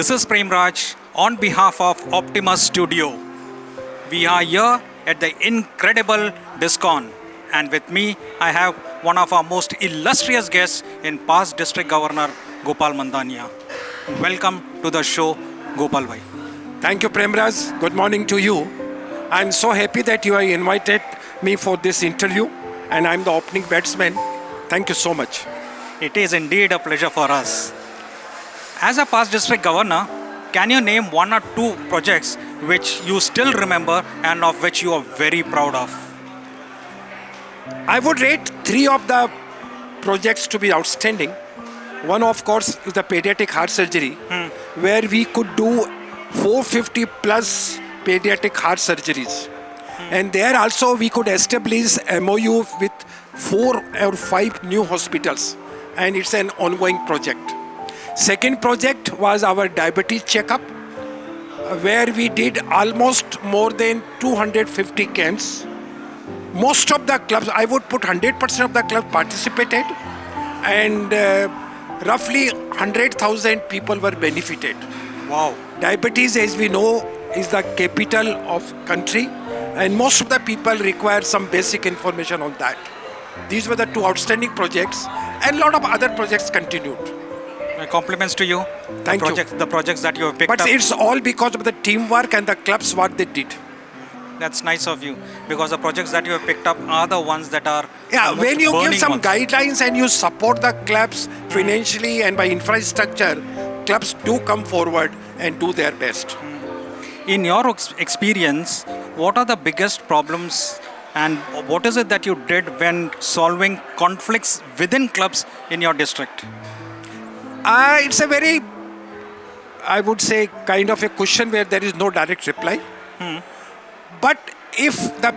This is Prem Raj on behalf of Optimus Studio. We are here at the incredible Discon, and with me I have one of our most illustrious guests in past District Governor Gopal Mandhania. Welcome to the show, Gopal bhai. Thank you, Premraj. Good morning to you. I'm so happy that you have invited me for this interview, and I'm the opening batsman. Thank you so much. It is indeed a pleasure for us. As a past District Governor, can you name one or two projects which you still remember and of which you are very proud of? I would rate three of the projects to be outstanding. One, of course, is the pediatric heart surgery, where we could do 450 plus pediatric heart surgeries. And there also we could establish MOU with 4 or 5 new hospitals. And it's an ongoing project. Second project was our diabetes checkup, where we did almost more than 250 camps. Most of the clubs, I would put 100% of the clubs participated, and roughly 100,000 people were benefited. Wow. Diabetes, as we know, is the capital of country, and most of the people require some basic information on that. These were the two outstanding projects, and a lot of other projects continued. My compliments to you. Thank you. The projects that you have picked But up. it's all because of the teamwork and the clubs what they did. That's nice of you, because the projects that you have picked up are the ones that are When you give burning some ones. guidelines and you support the clubs financially and by infrastructure, clubs do come forward and do their best. In your experience, what are the biggest problems and what is it that you did when solving conflicts within clubs in your district? It's a very, I would say, kind of a question where there is no direct reply. But if the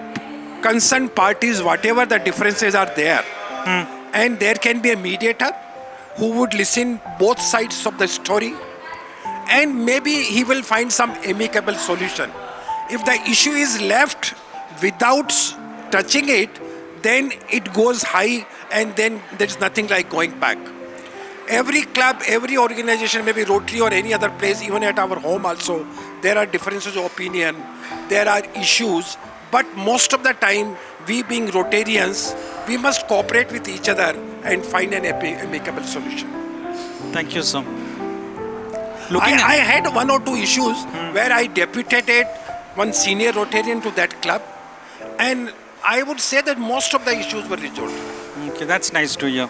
concerned parties, whatever the differences are there, and there can be a mediator who would listen both sides of the story, and maybe he will find some amicable solution. If the issue is left without touching it, then it goes high, and then there's nothing like going back. Every club, every organization, maybe Rotary or any other place, even at our home also, there are differences of opinion, there are issues, but most of the time, we being Rotarians, we must cooperate with each other and find an amicable solution. Thank you, sir. I had one or two issues where I deputed one senior Rotarian to that club, and I would say that most of the issues were resolved. Okay, that's nice to hear.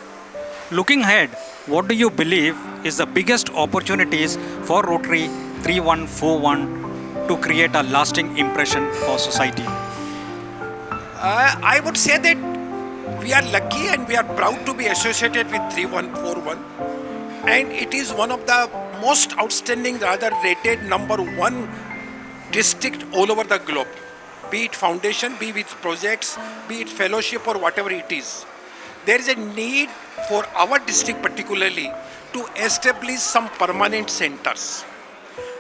Looking ahead, what do you believe is the biggest opportunities for Rotary 3141 to create a lasting impression for society? I would say that we are lucky and we are proud to be associated with 3141, and it is one of the most outstanding, rather rated #1 district all over the globe. Be it foundation, be it projects, be it fellowship or whatever it is. There is a need for our district particularly to establish some permanent centers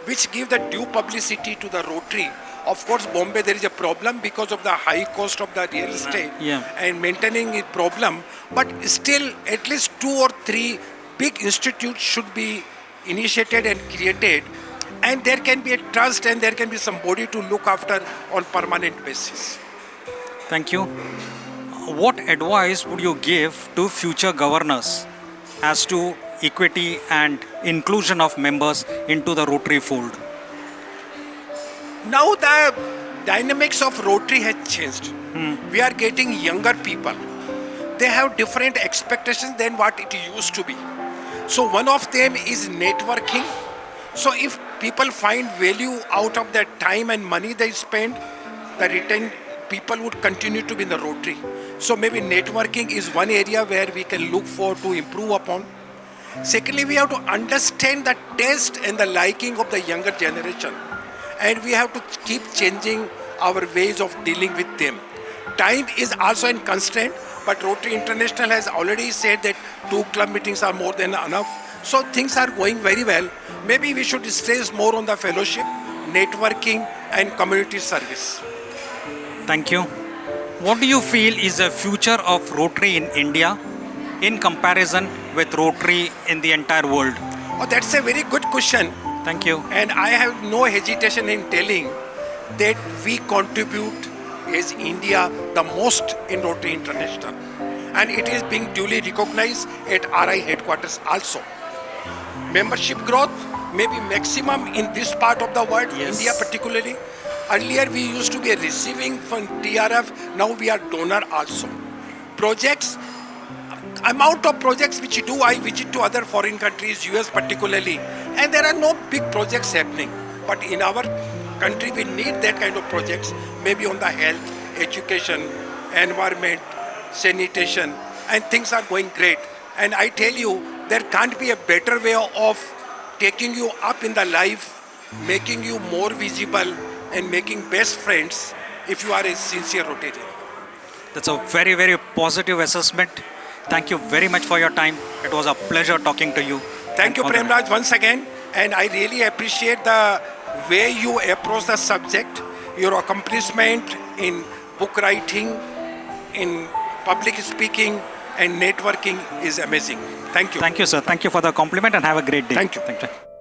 which give the due publicity to the Rotary. Of course, Bombay, there is a problem because of the high cost of the real estate and maintaining a problem, but still at least 2 or 3 big institutes should be initiated and created, and there can be a trust and there can be somebody to look after on permanent basis. Thank you. What advice would you give to future governors as to equity and inclusion of members into the Rotary fold? Now the dynamics of Rotary has changed. We are getting younger people. They have different expectations than what it used to be. So one of them is networking. So if people find value out of their time and money they spend, the retained people would continue to be in the Rotary. So maybe networking is one area where we can look for to improve upon. Secondly, we have to understand the taste and the liking of the younger generation. And we have to keep changing our ways of dealing with them. Time is also a constraint, but Rotary International has already said that 2 club meetings are more than enough. So things are going very well. Maybe we should stress more on the fellowship, networking and community service. Thank you. What do you feel is the future of Rotary in India in comparison with Rotary in the entire world? Oh, that's a very good question. Thank you. And I have no hesitation in telling that we contribute as India the most in Rotary International. And it is being duly recognized at RI headquarters also. Membership growth may be maximum in this part of the world, Yes. India particularly. Earlier we used to be receiving from TRF, now we are donor also. Projects, amount of projects which you do, I visit to other foreign countries, US particularly, and there are no big projects happening. But in our country we need that kind of projects, maybe on the health, education, environment, sanitation, and things are going great. And I tell you, there can't be a better way of taking you up in the life, making you more visible, and making best friends if you are a sincere Rotarian. That's a very, very positive assessment. Thank you very much for your time. It was a pleasure talking to you. Thank you, And all the- Premraj, once again. And I really appreciate the way you approach the subject, your accomplishment in book writing, in public speaking, and networking is amazing. Thank you. Thank you, sir. Thank you for the compliment and have a great day. Thank you. Thank you.